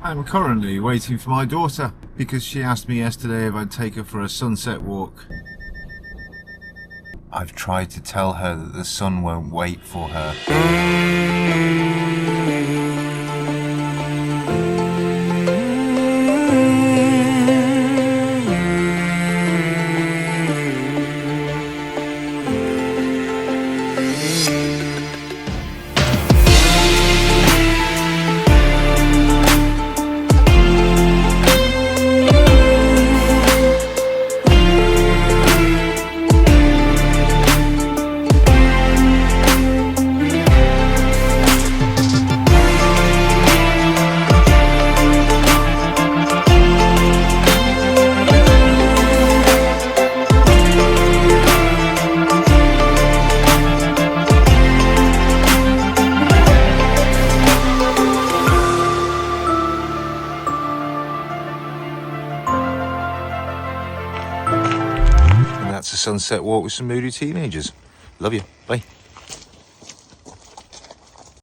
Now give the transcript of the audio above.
I'm currently waiting for my daughter because she asked me yesterday if I'd take her for a sunset walk. I've tried to tell her that the sun won't wait for her. And that's a sunset walk with some moody teenagers. Love you. Bye.